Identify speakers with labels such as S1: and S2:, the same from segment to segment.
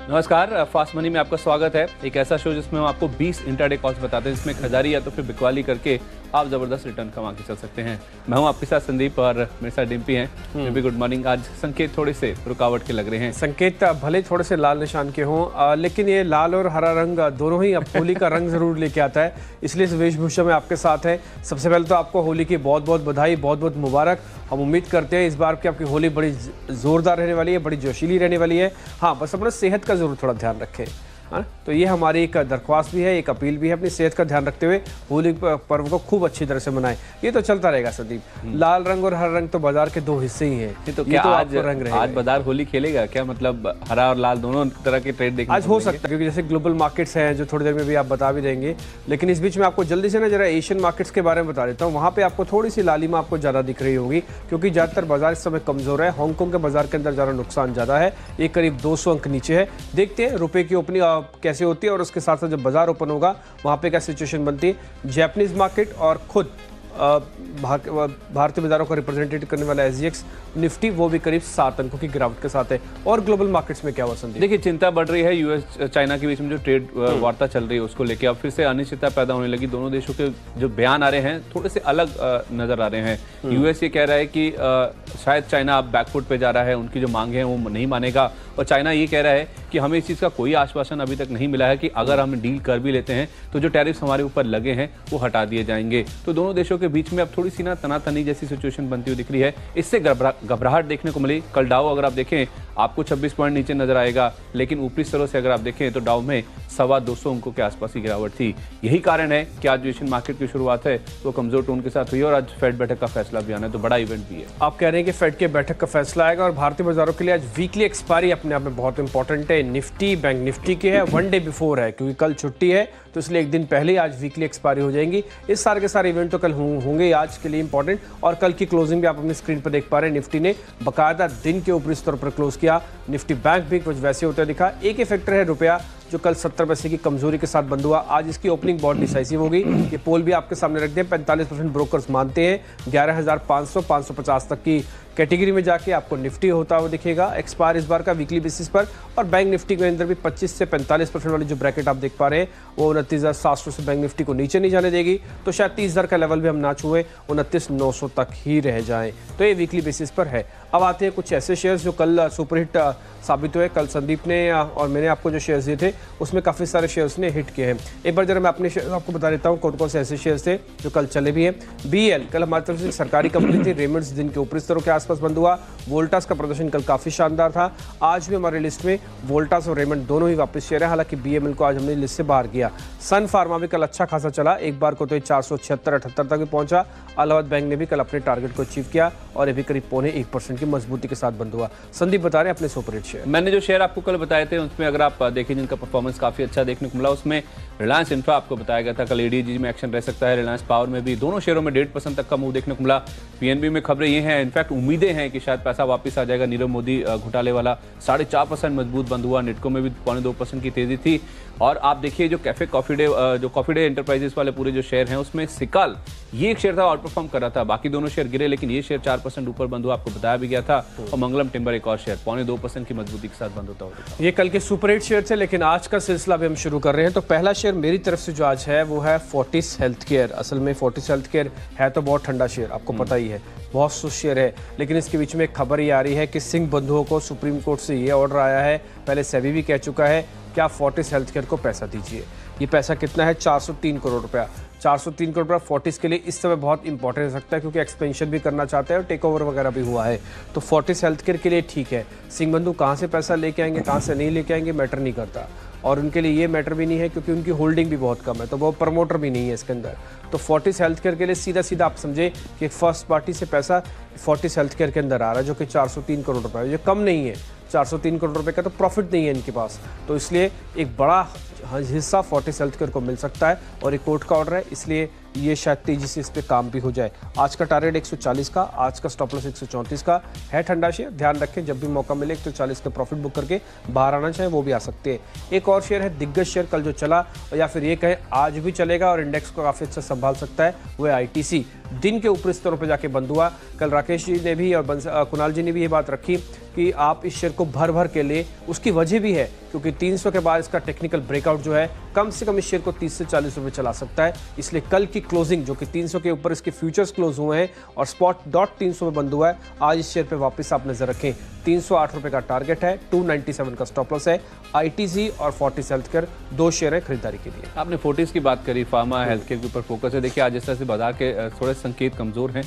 S1: नमस्कार, fast money में आपका स्वागत है। एक ऐसा शो जिसमें हम आपको 20 इंट्राडे कॉल्स बताते हैं, जिसमें खरीदारी या तो फिर बिकवाली करके आप जबरदस्त रिटर्न कमा के चल सकते हैं। मैं हूं आपके साथ संदीप और मेरे साथ डिम्पी हैं। Dimpy good morning. आज संकेत थोड़े से रुकावट के लग रहे हैं।
S2: संकेत भले थोड़े से लाल निशान के हों, लेकिन ये लाल और हरा रंग दोनों ही अब होली का रंग जरूर लेके आता है, इसलिए इस वेशभूषा में आपके साथ है। सबसे पहले तो आपको होली की बहुत बहुत बधाई, बहुत बहुत मुबारक। हम उम्मीद करते हैं इस बार की आपकी होली बड़ी जोरदार रहने वाली है, बड़ी जोशीली रहने वाली है। हाँ, बस अपना सेहत का जरूर थोड़ा ध्यान रखें। तो ये हमारी एक दरख्वास्त भी है, एक अपील भी है। अपनी सेहत का ध्यान रखते हुए होली पर्व को खूब अच्छी तरह से मनाएं। ये तो चलता रहेगा संदीप। लाल रंग और हरा रंग तो बाजार के दो हिस्से ही हैं।
S1: तो क्या आज रंग रहेगा? आज बाजार होली खेलेगा क्या? मतलब हरा और लाल दोनों तरह के ट्रेड देखने
S2: आज हो सकता है, क्योंकि जैसे ग्लोबल मार्केट्स हैं जो थोड़ी देर में भी आप बता भी देंगे। लेकिन इस बीच में आपको जल्दी से ना जरा एशियन मार्केट्स के बारे में बता देता हूँ। वहाँ पे आपको थोड़ी सी लालिमा आपको ज़्यादा दिख रही होगी, क्योंकि ज़्यादातर बाजार इस समय कमजोर है। हांगकॉन्ग के बाजार के अंदर ज़्यादा नुकसान ज़्यादा है, ये करीब 200 अंक नीचे है। देखते हैं रुपये की ओपनिंग कैसे होती है और उसके साथ साथ जब बाजार ओपन होगा वहां पे क्या सिचुएशन बनती है। जापानीज मार्केट और खुद भारतीय बाजारों को रिप्रेजेंटेट करने वाला SGX निफ्टी वो भी करीब 7 अंकों की गिरावट के साथ है। और ग्लोबल मार्केट्स में क्या हुआ संदीप?
S1: देखिए, चिंता बढ़ रही है। यूएस चाइना के बीच में जो ट्रेड वार्ता चल रही है उसको लेकर अब फिर से अनिश्चितता पैदा होने लगी। दोनों देशों के जो बयान आ रहे हैं थोड़े से अलग नजर आ रहे हैं। यूएस ये कह रहा है कि शायद चाइना अब बैकफुट पे जा रहा है, उनकी जो मांगे हैं वो नहीं मानेगा। और चाइना ये कह रहा है कि हमें इस चीज़ का कोई आश्वासन अभी तक नहीं मिला है कि अगर हम डील कर भी लेते हैं तो जो टैरिफ्स हमारे ऊपर लगे हैं वो हटा दिए जाएंगे। तो दोनों देशों के बीच में अब थोड़ी सी ना तनातनी जैसी सिचुएशन बनती हुई दिख रही है। इससे घबराहट देखने को मिली। कल डाउ अगर आप देखें आपको 26 पॉइंट नीचे नजर आएगा, लेकिन ऊपरी स्तरों से अगर आप देखें तो डाउ में 225 अंकों के आसपास की गिरावट थी। यही कारण है कि आज जो एशियन मार्केट की शुरुआत है वो कमजोर टोन के साथ हुई और आज फेड बैठक का फैसला भी आना है, तो बड़ा इवेंट भी है।
S2: आप कह रहे हैं कि फेड के बैठक का फैसला आएगा और भारतीय बाजारों के लिए आज वीकली एक्सपायरी अपने आप में बहुत इंपॉर्टेंट है। निफ्टी बैंक निफ्टी की है, 1 डे बिफोर है, क्योंकि कल छुट्टी है तो इसलिए एक दिन पहले आज वीकली एक्सपायरी हो जाएंगी। इस सारे के सारे इवेंट तो कल होंगे आज के लिए इंपॉर्टेंट। और कल की क्लोजिंग भी आप अपनी स्क्रीन पर देख पा रहे हैं। निफ्टी ने बाकायदा दिन के ऊपरी स्तर पर क्लोज किया। निफ्टी बैंक भी कुछ वैसे होता दिखा। एक ही फैक्टर है रुपया, जो कल 70 पैसे की कमजोरी के साथ बंद हुआ। आज इसकी ओपनिंग बहुत डिसाइसिव होगी। ये पोल भी आपके सामने रख दें। 45% ब्रोकर्स मानते हैं 11,500-550 तक की कैटेगरी में जाके आपको निफ्टी होता हुआ दिखेगा एक्सपायर इस बार का वीकली बेसिस पर। और बैंक निफ्टी के अंदर भी 25 से 45% वाली जो ब्रैकेट आप देख पा रहे हैं वो 29,700 से बैंक निफ्टी को नीचे नहीं जाने देगी। तो शायद 30,000 का लेवल भी हम ना छुए, 29,900 तक ही रह जाएं। तो ये वीकली बेसिस पर है। अब आते हैं कुछ ऐसे शेयर्स जो कल सुपरहिट साबित हुए। कल संदीप ने और मैंने आपको जो शेयर्स दिए थे उसमें काफ़ी सारे शेयर्स ने हिट किए हैं। एक बार जरा मैं अपने शेयर्स आपको बता देता हूँ कौन कौन से ऐसे शेयर्स थे जो कल चले भी हैं। BL कल हमारी तरफ से सरकारी कंपनी थी। रेमंड्स दिन के ऊपरी स्तरों के आसपास बंद हुआ। वोल्टास का प्रदर्शन कल काफ़ी शानदार था। आज भी हमारे लिस्ट में वोल्टास और रेमंड दोनों ही वापस शेयर है, हालांकि BML को आज हमने लिस्ट से बाहर किया। सन फार्मा भी कल अच्छा खासा चला, एक बार को तो 476-78 तक भी पहुंचा। इलाहाबाद बैंक ने भी कल अपने टारगेट को अचीव किया और ये भी करीब 0.25% की मजबूती के साथ बंद हुआ। संदीप बता रहे हैं अपने सुपरहिट शेयर।
S1: मैंने जो शेयर आपको कल बताए थे उसमें अगर आप देखें जिनका परफॉर्मेंस काफी अच्छा देखने को मिला, उसमें रिलायंस इंफ्रा आपको बताया गया था कल ADG में एक्शन रह सकता है। रिलायंस पावर में भी दोनों शेयरों में 1.5% तक का मूव देखने को मिला। PNB में खबरें ये हैं, इनफैक्ट उम्मीदें हैं कि शायद पैसा वापस आ जाएगा। नीरव मोदी घोटाले वाला 4.5% मजबूत बंद हुआ। निटको में भी 0.2% की तेजी थी। और आप देखिए जो कैफे कॉफी डे एंटरप्राइजेस वाले पूरे जो शेयर हैं उसमें सिकाल ये एक शेयर था आउट परफॉर्म कर रहा था, बाकी दोनों शेयर गिरे, लेकिन ये शेयर 4% ऊपर बंद हुआ, आपको बताया भी गया था। और मंगलम टिम्बर एक और शेयर 0.2% की मजबूती के साथ बंद होता होगा।
S2: ये कल के सुपरहिट शेयर थे, लेकिन आज का सिलसिला भी हम शुरू कर रहे हैं। तो पहला शेयर मेरी तरफ से जो आज है वो है फोर्टिस हेल्थ केयर। असल में फोर्टिस हेल्थ केयर है तो बहुत ठंडा शेयर, आपको पता ही है, बहुत सुस्त शेयर है। लेकिन इसके बीच में एक खबर ये आ रही है कि सिंह बंधुओं को सुप्रीम कोर्ट से ये ऑर्डर आया है, पहले सेबी भी कह चुका है कि आप फोर्टिस हेल्थ केयर को पैसा दीजिए। ये पैसा कितना है? 403 करोड़ रुपया। 403 करोड़ रुपया फोर्टिस के लिए इस समय बहुत इंपॉर्टेंट हो सकता है, क्योंकि एक्सपेंशन भी करना चाहते हैं और टेक ओवर वगैरह भी हुआ है। तो फोर्टिस हेल्थ केयर के लिए ठीक है। सिंह बंधु कहाँ से पैसा लेके आएंगे, कहाँ से नहीं लेके आएंगे, मैटर नहीं करता। और उनके लिए ये मैटर भी नहीं है क्योंकि उनकी होल्डिंग भी बहुत कम है, तो वो प्रमोटर भी नहीं है इसके अंदर। तो फोर्टिस हेल्थ केयर के लिए सीधा सीधा आप समझे कि एक फर्स्ट पार्टी से पैसा फोर्टिस हेल्थ केयर के अंदर आ रहा है, जो कि 403 करोड़ रुपये है। ये कम नहीं है, 403 करोड़ रुपए का तो प्रॉफिट नहीं है इनके पास। तो इसलिए एक बड़ा हिस्सा फोर्टिस हेल्थ केयर को मिल सकता है और एक कोर्ट का ऑर्डर है, इसलिए ये शायद तेजी से इस पर काम भी हो जाए। आज का टारगेट 140 का, आज का स्टॉप लॉस 134 का है। ठंडा शेयर, ध्यान रखें जब भी मौका मिले 140 का प्रॉफिट बुक करके बाहर आना चाहे वो भी आ सकते हैं। एक और शेयर है दिग्गज शेयर, कल जो चला या फिर ये कहें आज भी चलेगा और इंडेक्स को काफ़ी अच्छा संभाल सकता है, वो है ITC। दिन के ऊपरी स्तरों पर जाके बंद हुआ। कल राकेश जी ने भी और कुणाल जी ने भी ये बात रखी कि आप इस शेयर को भर भर के ले। उसकी वजह भी है क्योंकि 300 के बाद इसका टेक्निकल ब्रेकआउट जो है कम से कम इस शेयर को 30 से 40 रुपए चला सकता है। इसलिए कल की क्लोजिंग जो कि 300 के ऊपर इसके फ्यूचर्स क्लोज हुए हैं और स्पॉट डॉट 300 में बंद हुआ है, आज इस शेयर पे वापस आप नजर रखें। 308 रुपए का टारगेट है, 297 का स्टॉप लॉस है। आईटीसी और फोर्टिस हेल्थकेयर 2 शेयर है खरीदारी के लिए।
S1: आपने फोर्टिस की बात करी, फार्मा हेल्थकेयर के ऊपर फोकस है। देखिए आज जिस तरह से बाजार के थोड़े संकेत कमजोर हैं,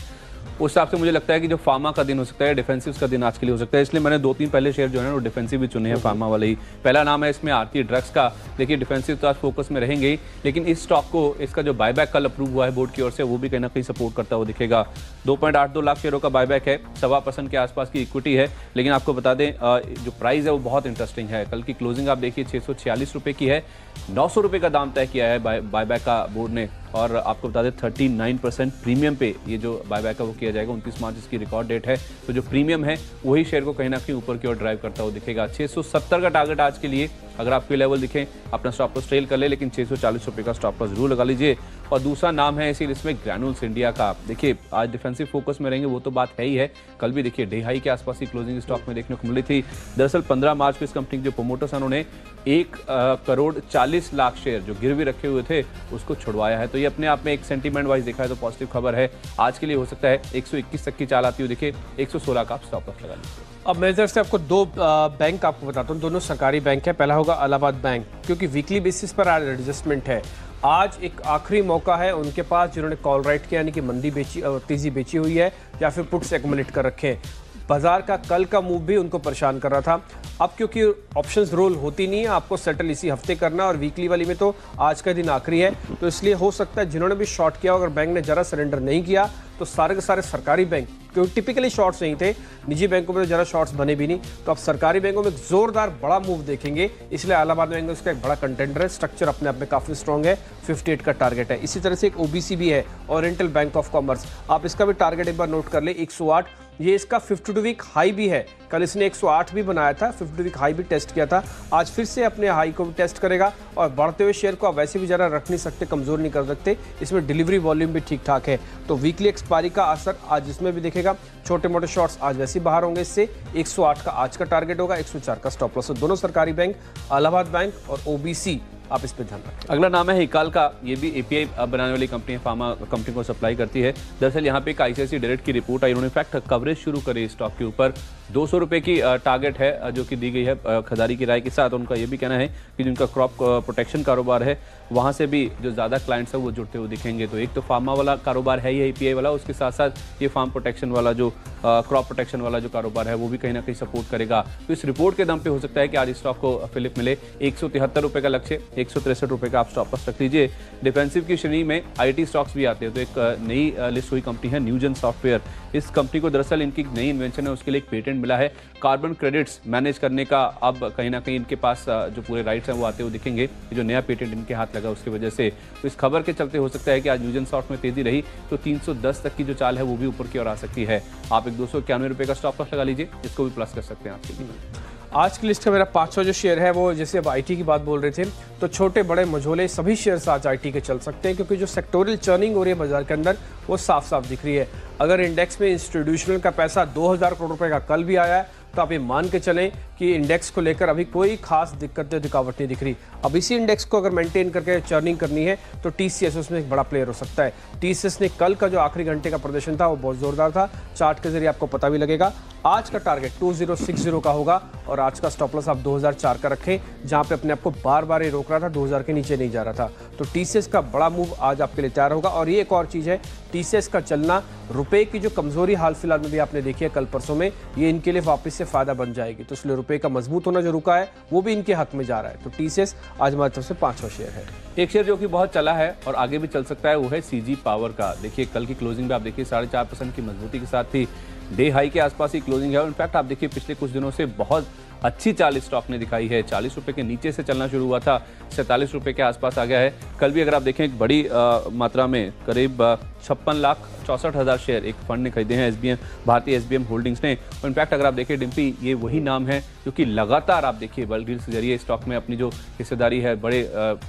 S1: उस हिसाब से मुझे लगता है कि जो फार्मा का दिन हो सकता है, डिफेंसिव का दिन आज के लिए हो सकता है। इसलिए मैंने 2-3 पहले शेयर जो है वो डिफेंसिव भी चुने हैं, फार्मा वाले ही। पहला नाम है इसमें आरती ड्रग्स का। देखिए डिफेंसिव तो आज फोकस में रहेंगे ही, लेकिन इस स्टॉक को, इसका जो बायबैक कल अप्रूव हुआ है बोर्ड की ओर से, वो भी कहीं ना कहीं सपोर्ट करता हुआ दिखेगा। 2.82 लाख शेयरों का बायबैक है, 1.25% के आसपास की इक्विटी है। लेकिन आपको बता दें जो प्राइस है वो बहुत इंटरेस्टिंग है। कल की क्लोजिंग आप देखिए 646 रुपये की है, 900 रुपये का दाम तय किया है बायबैक का बोर्ड ने। और आपको बता दें 39% प्रीमियम पे ये जो बायबैक है वो किया जाएगा। 29 मार्च इसकी रिकॉर्ड डेट है, तो जो प्रीमियम है वही शेयर को कहीं ना कहीं ऊपर की ओर ड्राइव करता हुआ दिखेगा। 670 का टारगेट आज के लिए, अगर आपके लेवल दिखें अपना स्टॉप लॉस ट्रेल कर ले, लेकिन 640 रुपये का स्टॉप लॉस जरूर लगा लीजिए। और दूसरा नाम है इसी लिस्ट में ग्रैनुल्स इंडिया का। देखिए आज डिफेंसिव फोकस में रहेंगे वो तो बात है ही है। कल भी देखिए डे हाई के आसपास की क्लोजिंग स्टॉक में देखने को मिली थी। दरअसल 15 मार्च को इस कंपनी के जो प्रोमोटर्स हैं उन्होंने 1,40,00,000 शेयर जो गिरवी रखे हुए थे उसको छुड़वाया है। तो ये अपने आप में एक सेंटीमेंट वाइज देखा है तो पॉजिटिव खबर है। आज के लिए हो सकता है 121 तक की चाल आती हुई दिखे, 116 का आप स्टॉप लॉस लगा लीजिए।
S2: अब मैं इधर से आपको 2 बैंक आपको बताता हूँ, दोनों सरकारी बैंक है। पहला होगा इलाहाबाद बैंक, क्योंकि वीकली बेसिस पर आज एडजस्टमेंट है। आज एक आखिरी मौका है उनके पास जिन्होंने कॉल राइट किया, यानी कि मंदी बेची और तेजी बेची हुई है या फिर पुट्स एक्युमुलेट कर रखे हैं। बाजार का कल का मूव भी उनको परेशान कर रहा था। अब क्योंकि ऑप्शंस रोल होती नहीं है, आपको सेटल इसी हफ्ते करना, और वीकली वाली में तो आज का दिन आखिरी है। तो इसलिए हो सकता है जिन्होंने भी शॉर्ट किया, अगर बैंक ने जरा सरेंडर नहीं किया तो सारे के सारे सरकारी बैंक, क्योंकि टिपिकली शॉर्ट्स नहीं थे, निजी बैंकों में तो जरा शॉर्ट्स बने भी नहीं, तो अब सरकारी बैंकों में एक जोरदार बड़ा मूव देखेंगे। इसलिए इलाहाबाद बैंक उसका एक बड़ा कंटेंडर है, स्ट्रक्चर अपने आप में काफी स्ट्रॉन्ग है, 58 का टारगेट है। इसी तरह से एक ओबीसी भी है, ओरिएंटल बैंक ऑफ कॉमर्स, आप इसका भी टारगेट एक बार नोट कर ले, 108। ये इसका 52 वीक हाई भी है, कल इसने 108 भी बनाया था, 52 वीक हाई भी टेस्ट किया था। आज फिर से अपने हाई को भी टेस्ट करेगा, और बढ़ते हुए शेयर को आप वैसे भी जरा रख नहीं सकते, कमजोर नहीं कर सकते। इसमें डिलीवरी वॉल्यूम भी ठीक ठाक है, तो वीकली एक्सपायरी का असर आज इसमें भी दिखेगा। छोटे मोटे शॉर्ट्स आज वैसे बाहर होंगे इससे। 108 का आज का टारगेट होगा, 104 का स्टॉप लॉस। दोनों सरकारी बैंक, इलाहाबाद बैंक और ओबीसी, आप इस पे ध्यान रखें।
S1: अगला नाम है हिकाल का। ये भी एपीआई बनाने वाली कंपनी है, फार्मा कंपनी को सप्लाई करती है। दरअसल यहाँ पे एक आईसीआईसी डायरेक्ट की रिपोर्ट आई, उन्होंने फैक्ट कवरेज शुरू करी स्टॉक के ऊपर। 200 रुपये की टारगेट है जो कि दी गई है खरीदारी की राय के साथ। उनका ये भी कहना है कि जिनका क्रॉप प्रोटेक्शन कारोबार है वहाँ से भी जो ज़्यादा क्लाइंट्स हैं वो जुड़ते हुए दिखेंगे। तो एक तो फार्मा वाला कारोबार है ये एपीआई वाला, उसके साथ साथ ये फार्म प्रोटेक्शन वाला जो क्रॉप प्रोटेक्शन वाला जो कारोबार है वो भी कहीं ना कहीं सपोर्ट करेगा। तो इस रिपोर्ट के दम पे हो सकता है कि आज स्टॉक को फिलिप मिले। 173 रुपये का लक्ष्य, 163 रुपये का आप स्टॉप लॉस रख लीजिए। डिफेंसिव की श्रेणी में आईटी स्टॉक्स भी आते हैं, तो एक नई लिस्ट हुई कंपनी है न्यूजन सॉफ्टवेयर। इस कंपनी को दरअसल इनकी नई इन्वेंशन है, उसके लिए एक पेटेंट मिला है कार्बन क्रेडिट्स मैनेज करने का। अब कहीं ना कहीं इनके पास जो पूरे राइट्स हैं वो आते हुए दिखेंगे, जो नया पेटेंट इनके हाथ लगा उसकी वजह से। तो इस खबर के चलते हो सकता है कि आज न्यूजन सॉफ्ट में तेजी रही तो 310 तक की जो चाल है वो भी ऊपर की ओर आ सकती है। आप एक 291 रुपये का स्टॉप लॉस लगा लीजिए, इसको भी प्लस कर सकते हैं आज के लिए।
S2: आज की लिस्ट का मेरा 500 जो शेयर है वो, जैसे अब आईटी की बात बोल रहे थे, तो छोटे बड़े मझोले सभी शेयर्स आज आईटी के चल सकते हैं, क्योंकि जो सेक्टोरियल चर्निंग हो रही है बाजार के अंदर वो साफ साफ दिख रही है। अगर इंडेक्स में इंस्टीट्यूशनल का पैसा 2000 करोड़ रुपए का कल भी आया है, तो आप ये मान के चलें कि इंडेक्स को लेकर अभी कोई खास दिक्कत या रुकावट नहीं दिख रही। अब इसी इंडेक्स को अगर मेंटेन करके चर्निंग करनी है तो टीसीएस उसमें एक बड़ा प्लेयर हो सकता है। टीसीएस ने कल का जो आखिरी घंटे का प्रदर्शन था वो बहुत जोरदार था, चार्ट के जरिए आपको पता भी लगेगा। आज का टारगेट 2060 का होगा, और आज का स्टॉप लॉस आप 2004 का रखें, जहां पे अपने आप को बार बार ये रोक रहा था, 2000 के नीचे नहीं जा रहा था। तो टीसीएस का बड़ा मूव आज आपके लिए तैयार होगा। और ये एक और चीज़ है, टीसीएस का चलना, रुपए की जो कमजोरी हाल फिलहाल में भी आपने देखी है कल परसों में, ये इनके लिए वापस से फायदा बन जाएगी। तो इसलिए रुपए का मजबूत होना जो रुका है वो भी इनके हक में जा रहा है। तो टीसीएस आज हमारी तरफ से 5वां शेयर है।
S1: एक शेयर जो कि बहुत चला है और आगे भी चल सकता है वो है सीजी पावर का। देखिए कल की क्लोजिंग भी आप देखिए 4.5% की मजबूती के साथ थी, डे हाई के आसपास ही क्लोजिंग है। और इनफैक्ट आप देखिए पिछले कुछ दिनों से बहुत अच्छी चाल स्टॉक ने दिखाई है। 40 रुपए के नीचे से चलना शुरू हुआ था, 47 रुपए के आसपास आ गया है। कल भी अगर आप देखें एक बड़ी मात्रा में करीब 56,64,000 शेयर एक फंड ने खरीदे हैं, SBM भारतीय SBM होल्डिंग्स ने। और इनफैक्ट अगर आप देखें डिम्पी, ये वही नाम है जो कि लगातार आप देखिए बल्क डील्स के जरिए स्टॉक में अपनी जो हिस्सेदारी है बड़े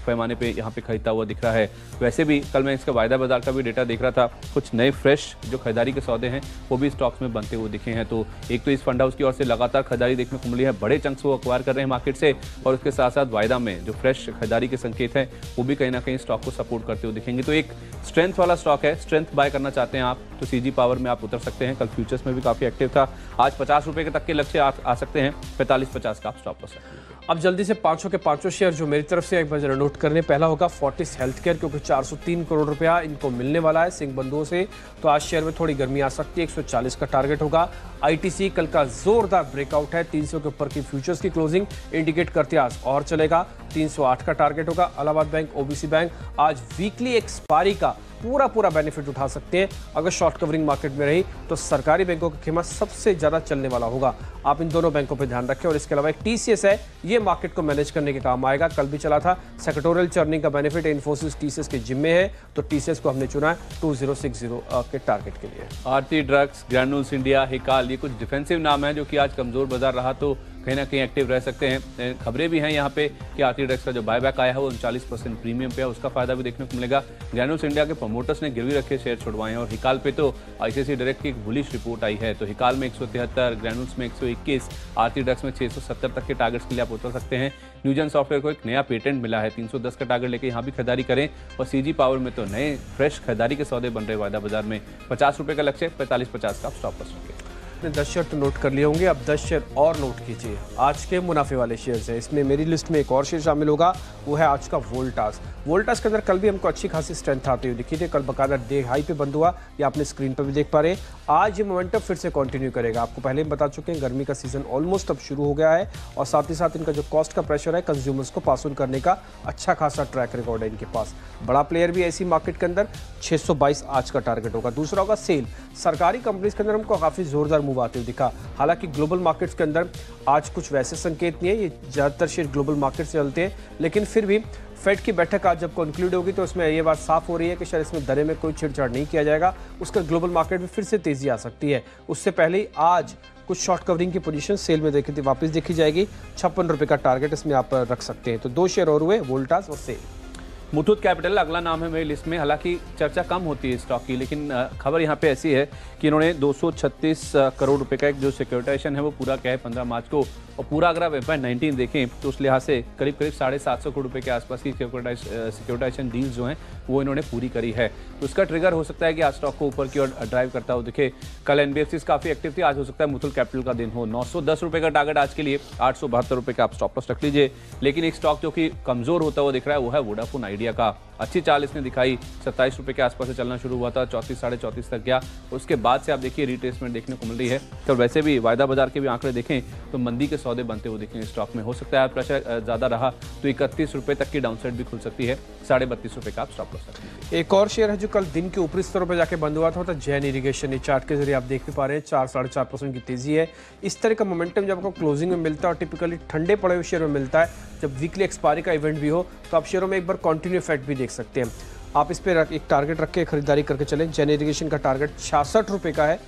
S1: पैमाने पे यहाँ पे खरीदता हुआ दिख रहा है। वैसे भी कल मैं इसका वायदा बाजार का भी डेटा देख रहा था, कुछ नए फ्रेश जो खरीदारी के सौदे हैं वो भी स्टॉक्स में बनते हुए दिखे हैं। तो एक तो इस फंड हाउस की ओर से लगातार खरीदारी देखने को मिली है, बड़े चंक्स वो अक्वायर कर रहे हैं मार्केट से, और उसके साथ साथ वायदा में जो फ्रेश खरीदारी के संकेत हैं वो भी कहीं ना कहीं स्टॉक को सपोर्ट करते हुए दिखेंगे। तो एक स्ट्रेंथ वाला स्टॉक है, स्ट्रेंथ बाय करना चाहते हैं आप तो CG पावर में आप उतर सकते हैं। कल फ्यूचर्स में भी काफी एक्टिव था, आज 50 रुपए के तक के लक्ष्य आ सकते हैं, 45-50 का आप स्टॉप कर सकते हैं।
S2: अब जल्दी से पांचों के पांचों शेयर जो मेरी तरफ से एक बार जरा नोट करने, पहला होगा फोर्टिस हेल्थकेयर, क्योंकि 403 करोड़ रुपया इनको मिलने वाला है सिंह बंधुओं से, तो आज शेयर में थोड़ी गर्मी आ सकती है। 140 का टारगेट होगा। ITC कल का जोरदार ब्रेकआउट है, 300 के ऊपर की फ्यूचर्स की क्लोजिंग इंडिकेट करती है आज और चलेगा। 308 का टारगेट होगा। इलाहाबाद बैंक, OBC बैंक आज वीकली एक्सपायरी का पूरा बेनिफिट उठा सकते हैं। अगर शॉर्ट कवरिंग मार्केट में रही तो सरकारी बैंकों की कीमत सबसे ज्यादा चलने वाला होगा। आप इन दोनों बैंकों पर ध्यान रखें। और इसके अलावा एक TCS है, ये मार्केट को मैनेज करने के काम आएगा। कल भी चला था, सेक्टोरियल चर्निंग का बेनिफिट इन्फोसिस TCS के जिम्मे है, तो TCS को हमने चुना है 2060 के टारगेट के लिए।
S1: आरती ड्रग्स, ग्रैन्यूल्स इंडिया, हिकाल, ये कुछ डिफेंसिव नाम है जो कि आज कमजोर बाजार रहा तो कहीं ना कहीं एक्टिव रह सकते हैं। खबरें भी हैं यहाँ पे कि आरती ड्रग्स का जो बायबैक आया है वो 39% प्रीमियम पे है, उसका फायदा भी देखने को मिलेगा। ग्रैन्यूल्स इंडिया के प्रमोटर्स ने गिरवी रखे शेयर छुड़वाए हैं। और हिकाल पे तो ICICI डायरेक्ट की एक बुलिश रिपोर्ट आई है, तो हिकाल में 173, ग्रैन्यूल्स में 121, आरती ड्रग्स में 670 तक के टारगेट्स के लिए आप उतर सकते हैं। न्यूजन सॉफ्टवेयर को एक नया पेटेंट मिला है, 310 का टारगेट लेके यहाँ भी खरीदारी करें। और CG पावर में तो नए फ्रेश खरीदारी के सौदे बन रहे वायदा बाजार में। 50 रुपए का लक्ष्य, 45-50 का आप स्टॉप कर सकते हैं।
S2: 10 शेयर तो नोट कर लिए होंगे, अब 10 शेयर और नोट कीजिए आज के मुनाफे वाले शेयर्स हैं। इसमें मेरी लिस्ट में एक और शेयर शामिल होगा, वो है आज का वोल्टास। वोल्टास के अंदर कल भी हमको अच्छी खासी स्ट्रेंथ आती हुई दिखी थी, कल बकायदा डे हाई पे बंद हुआ, ये आपने स्क्रीन पर भी देख पा रहे हैं। आज ये मोमेंटम फिर से कंटिन्यू करेगा। आपको पहले ही बता चुके हैं गर्मी का सीजन ऑलमोस्ट अब शुरू हो गया है, और साथ ही साथ इनका जो कॉस्ट का प्रेशर है कंज्यूमर्स को पास ऑन करने का अच्छा खासा ट्रैक रिकॉर्ड है इनके पास। बड़ा प्लेयर भी ऐसी मार्केट के अंदर 622 आज का टारगेट होगा। दूसरा होगा सेल। सरकारी कंपनीज के अंदर हमको काफी जोरदार मूव आते हुए दिखा। हालांकि ग्लोबल मार्केट्स के अंदर आज कुछ वैसे संकेत नहीं है, ये ज्यादातर शेयर ग्लोबल मार्केट से चलते हैं, लेकिन फिर भी फेड की बैठक आज जब कंक्लूड होगी तो उसमें ये बात साफ हो रही है कि शायद इसमें दरें में कोई छेड़छाड़ नहीं किया जाएगा। उसका ग्लोबल मार्केट में फिर से तेजी आ सकती है। उससे पहले ही आज कुछ शॉर्ट कवरिंग की पोजीशन सेल में देखी थी, वापस देखी जाएगी। 56 रुपए का टारगेट इसमें आप रख सकते हैं। तो 2 शेयर और हुए, वोल्टास और सेल।
S1: मुथूट कैपिटल अगला नाम है मेरी लिस्ट में। हालांकि चर्चा कम होती है स्टॉक की, लेकिन खबर यहाँ पे ऐसी है कि इन्होंने 236 करोड़ रुपए का एक जो सिक्योरिटाइजेशन है वो पूरा किया है 15 मार्च को। और पूरा अगर आप FY19 देखें तो उस लिहाज से करीब 750 करोड़ रुपए के आसपास की सिक्योरिटाइजेशन डील्स जो हैं वो इन्होंने पूरी करी है। तो उसका ट्रिगर हो सकता है कि आज स्टॉक को ऊपर की ओर ड्राइव करता हो दिखे। कल NBFCs काफी एक्टिव थी, आज हो सकता है मुथूट कैपिटल का दिन हो। 910 रुपए का टारगेट आज के लिए, 872 रुपए का आप स्टॉप लॉस रख लीजिए। लेकिन एक स्टॉक जो कि कमजोर होता हुआ दिख रहा है वो है वोडाफोन आइडिया का। अच्छी चाल इसने दिखाई, 27 रुपए के आसपास से चलना शुरू हुआ था, 34, 34.5 तक गया। उसके बाद से आप देखिए रिट्रेसमेंट देखने को मिल रही है। तो वैसे भी वायदा बाजार के भी आंकड़े देखें तो मंदी के सौदे बनते हुए दिखेंगे स्टॉक में। हो सकता है प्रेशर ज्यादा रहा तो 31 रुपए तक की डाउनसाइड भी खुल सकती है, 32.5 रुपए का आप स्टॉप कर सकते हैं।
S2: एक और शेयर है जो कल दिन के ऊपरी स्तरों पर जाके बंद हुआ था, जैन इरिगेशन। ये चार्ट के जरिए आप देख भी पा रहे हैं 4-4.5% की तेजी है। इस तरह का मोमेंटम जब आपको क्लोजिंग में मिलता है और टिपिकली ठंडे पड़े हुए शेयर में मिलता है, जब वीकली एक्सपायरी का इवेंट भी हो तो आप शेयरों में एक बार कंटिन्यू इफेक्ट भी देख सकते हैं। आप इस पर एक टारगेट रख के खरीदारी करके चलें। जैन इरिगेशन का टारगेट 66 रुपए का है,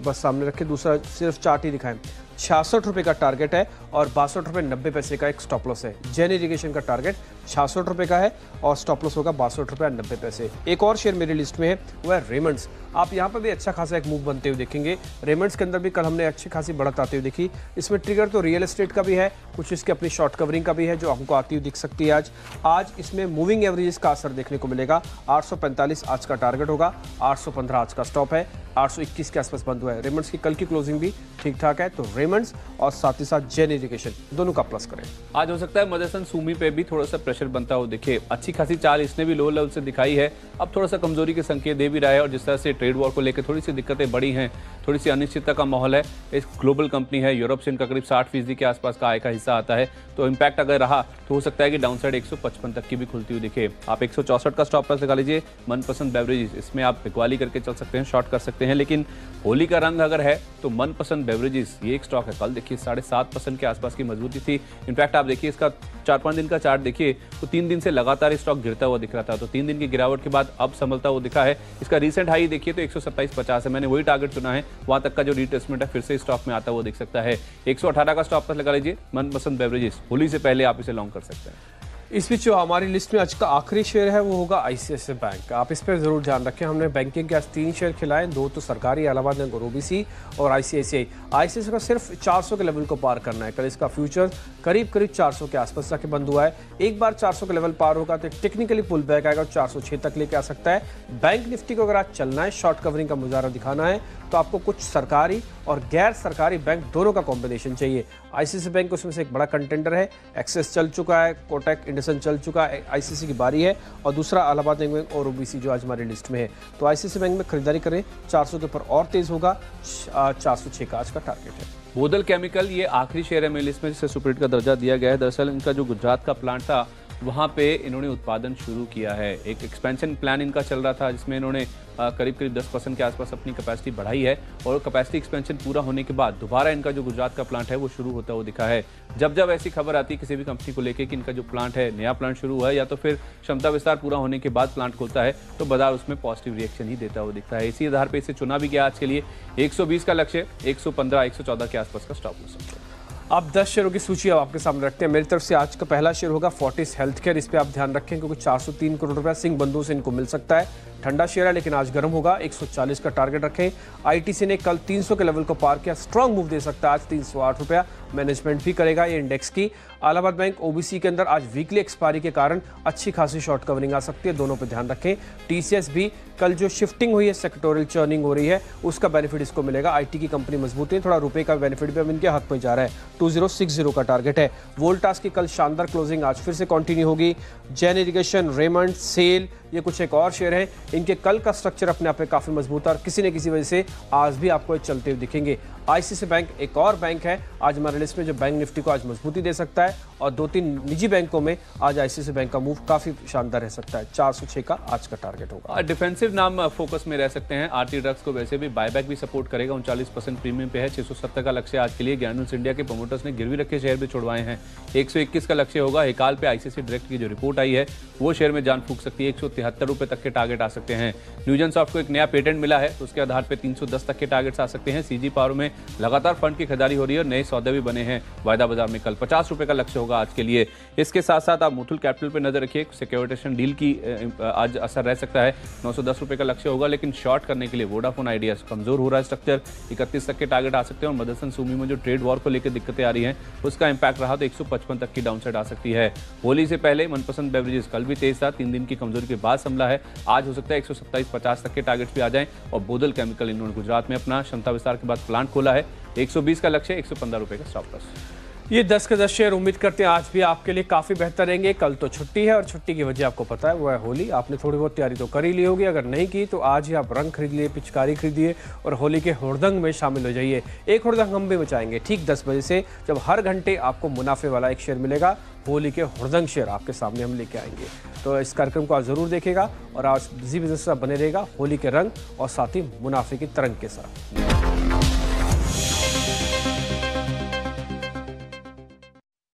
S2: बस सामने रखे, दूसरा सिर्फ चार्ट ही दिखाएं। 66 रुपए का टारगेट है और 62 रुपए 90 पैसे का एक स्टॉप लॉस है। जैन इरिगेशन का टारगेट 66 रुपए का है और स्टॉप लॉस होगा 62 रुपए 90 पैसे। एक और शेयर मेरी लिस्ट में है, वो है रेमंड्स। आप यहाँ पर भी अच्छा खासा एक मूव बनते हुए देखेंगे। रेमंड्स के अंदर भी कल हमने अच्छी खासी बढ़त आते हुए देखी। इसमें ट्रिगर तो रियल एस्टेट का भी है, कुछ इसकी अपनी शॉर्ट कवरिंग का भी है जो हमको आती हुई दिख सकती है। आज इसमें मूविंग एवरेजेस का असर देखने को मिलेगा। 845 आज का टारगेट होगा, 815 आज का स्टॉप है, 821 के आसपास बंद हुआ है। रेमंड्स की कल की क्लोजिंग भी ठीक ठाक है, तो रेमंड्स और साथ ही साथ जैन इरिगेशन दोनों का प्लस करें।
S1: आज हो सकता है मदरसन सुमी पे भी थोड़ा सा प्रेशर प्रेशर बनता हो दिखे। अच्छी खासी चाल इसने भी लो लेवल से दिखाई है, अब थोड़ा सा कमजोरी के संकेत दे भी रहा है। और जिस तरह से ट्रेड वॉर को लेकर थोड़ी सी दिक्कतें बढ़ी हैं, थोड़ी सी अनिश्चितता का माहौल है। एक ग्लोबल कंपनी है, यूरोप से इनका करीब 60% के आसपास का आय का हिस्सा आता है, तो इम्पैक्ट अगर रहा तो हो सकता है कि डाउन साइड 155 तक की भी खुलती हुई दिखे। आप 164 का स्टॉप लॉस लगा लीजिए। मनपसंद बेवरेजेस, इसमें आप बिकवाली करके चल सकते हैं, शॉर्ट कर सकते हैं, लेकिन होली का रंग अगर है तो मनपसंद बेवरेजेस ये एक स्टॉक है। कल देखिए 7.5% के आसपास की मजबूती थी। इनफैक्ट आप देखिए इसका 4-5 दिन का चार्ट देखिए तो 3 दिन से लगातार स्टॉक गिरता हुआ दिख रहा था, तो 3 दिन की गिरावट के बाद अब संभलता हुआ दिखा है। इसका रीसेंट हाई देखिए तो 127.50 है, मैंने वही टारगेट चुना है, वहां तक का जो रिट्रेसमेंट है फिर से स्टॉक में आता हुआ दिख सकता है। 118 का स्टॉप लॉस लगा लीजिए। मनपसंद बेवरेजेस, होली से पहले आप इसे लॉन्ग कर सकते हैं।
S2: इस बीच जो हमारी लिस्ट में आज का आखिरी शेयर है वो होगा आईसीआईसीआई बैंक। आप इस पर जरूर ध्यान रखें। हमने बैंकिंग के आज 3 शेयर खिलाए, 2 तो सरकारी, इलाहाबाद बैंक और ओबीसी, और आईसीआईसीआई का सिर्फ 400 के लेवल को पार करना है। कल इसका फ्यूचर करीब 400 के आसपास जाके बंद हुआ है। एक बार 400 के लेवल पार होगा तो टेक्निकली पुल बैक आएगा और 406 तक लेके आ सकता है। बैंक निफ्टी को अगर आज चलना है, शॉर्ट कवरिंग का मुजाहरा दिखाना है, तो आपको कुछ सरकारी और गैर सरकारी बैंक दोनों का कॉम्बिनेशन चाहिए। आईसीआईसीआई बैंक उसमें से एक बड़ा कंटेंडर है, एक्सेस चल चुका है, कोटक इंडसन चल चुका है, आईसीआईसीआई की बारी है, और दूसरा इलाहाबाद बैंक और ओबीसी जो आज हमारी लिस्ट में है। तो आईसीआईसीआई बैंक में खरीदारी करें, 400 के ऊपर और तेज होगा। 406 का आज का टारगेट है।
S1: बोदल केमिकल ये आखिरी शेयर है मेरी लिस्ट में जिसे सुपरहिट का दर्जा दिया गया है। दरअसल इनका जो गुजरात का प्लांट था वहाँ पे इन्होंने उत्पादन शुरू किया है। एक एक्सपेंशन प्लान इनका चल रहा था जिसमें इन्होंने करीब 10% के आसपास अपनी कैपेसिटी बढ़ाई है, और कैपेसिटी एक्सपेंशन पूरा होने के बाद दोबारा इनका जो गुजरात का प्लांट है वो शुरू होता हुआ दिखा है। जब जब ऐसी खबर आती है किसी भी कंपनी को लेकर कि इनका जो प्लांट है, नया प्लांट शुरू हुआ है या तो फिर क्षमता विस्तार पूरा होने के बाद प्लांट खुलता है, तो बाजार उसमें पॉजिटिव रिएक्शन ही देता हुआ दिखता है। इसी आधार पर इसे चुना भी गया आज के लिए। 120 का लक्ष्य, 115, 114 के आसपास का स्टॉप लॉस है।
S2: आप 10 शेयरों की सूची अब आपके सामने रखते हैं। मेरी तरफ से आज का पहला शेयर होगा फोर्टिस हेल्थ केयर। इस पे आप ध्यान रखें क्योंकि 403 करोड़ रुपया सिंह बंधु से इनको मिल सकता है। ठंडा शेयर है लेकिन आज गर्म होगा, 140 का टारगेट रखें। आईटीसी ने कल 300 के लेवल को पार किया, स्ट्रांग मूव दे सकता है आज 308 रुपया, मैनेजमेंट भी करेगा ये इंडेक्स की। इलाहाबाद बैंक ओबीसी के अंदर आज वीकली एक्सपायरी के कारण अच्छी खासी शॉर्ट कवरिंग आ सकती है, दोनों पे ध्यान रखें। टीसीएस भी कल जो शिफ्टिंग हुई है, सेक्टोरियल चर्निंग हो रही है, उसका बेनिफिट इसको मिलेगा। आईटी की कंपनी मजबूत है, थोड़ा रुपए का बेनिफिट भी अब इनके हक में जा रहा है। 2060 का टारगेट है। वोल्टास की कल शानदार क्लोजिंग आज फिर से कंटिन्यू होगी। जैन इरिगेशन, रेमंड, सेल, ये कुछ एक और शेयर हैं, इनके कल का स्ट्रक्चर अपने आप में काफी मजबूत है और किसी न किसी वजह से आज भी आपको ये चलते हुए दिखेंगे। आईसीआईसीआई बैंक एक और बैंक है आज हमारे लिस्ट में जो बैंक निफ्टी को आज मजबूती दे सकता है, और 2-3 निजी बैंकों में आज आईसीआईसीआई बैंक का मूव काफी शानदार रह सकता है। 406 का आज का टारगेट होगा।
S1: डिफेंसिव नाम फोकस में रह सकते हैं। आरटी ड्रग्स को वैसे भी बायबैक भी सपोर्ट करेगा, 39% प्रीमियम पे है। 670 का लक्ष्य आज के लिए। ग्रैन्यूल्स इंडिया के प्रोमोटर्स ने गिरवी रखे शेयर भी छुड़वाए हैं। 121 का लक्ष्य होगा। हिकाल पे आईसीआईसीआई डायरेक्ट की जो रिपोर्ट आई है वो शेयर में जान फूंक सकती है। 173 रुपए तक के टारगेट आ सकते हैं। न्यूजन सॉफ्ट को एक नया पेटेंट मिला है तो उसके आधार पर 310 तक के टारगेट्स आ सकते हैं। सीजी पावर में लगातार फंड की खरीदारी हो रही है और नए सौदे भी बने हैं वायदा बाजार में। कल 50 रुपए का लक्ष्य होगा आज के लिए। इसके साथ साथ आप मुथुट कैपिटल पे नजर रखिए, सिक्योरिटेशन डील की आज असर रह सकता है। 910 रुपए का लक्ष्य होगा, लेकिन शॉर्ट करने के लिए वोडाफोन आइडिया कमजोर हो रहा है स्ट्रक्चर, 31 तक के टारगेट आ सकते हैं। और मदरसन सुमी में जो ट्रेड वॉर को लेकर दिक्कतें आ रही हैं उसका इंपैक्ट रहा तो 155 तक की डाउनसाइड आ सकती है। होली से पहले मनपसंद बेवरेजेस कल भी तेज था, 3 दिन की कमजोरी के बाद संभला है। आज हो सकता है 127-50 तक के टारगेट्स भी आ जाएं। और बोदल केमिकल इन्होंने गुजरात में अपना क्षमता विस्तार के बाद प्लांट खोला है। 120 का लक्ष्य, 115 रुपए का स्टॉप लॉस।
S2: ये 10 के 10 शेयर उम्मीद करते हैं आज भी आपके लिए काफ़ी बेहतर रहेंगे। कल तो छुट्टी है और छुट्टी की वजह आपको पता है वो है होली। आपने थोड़ी बहुत तैयारी तो कर ही ली होगी, अगर नहीं की तो आज ही आप रंग खरीद लिए, पिचकारी खरीदिए और होली के हुड़दंग में शामिल हो जाइए। एक हुड़दंग हम भी मचाएंगे ठीक 10 बजे से, जब हर घंटे आपको मुनाफे वाला एक शेयर मिलेगा। होली के हुड़दंग शेयर आपके सामने हम लेके आएंगे, तो इस कार्यक्रम को आप जरूर देखेगा और आज बिजी बिजनेस बने रहेगा होली के रंग और साथ ही मुनाफे की तरंग के साथ।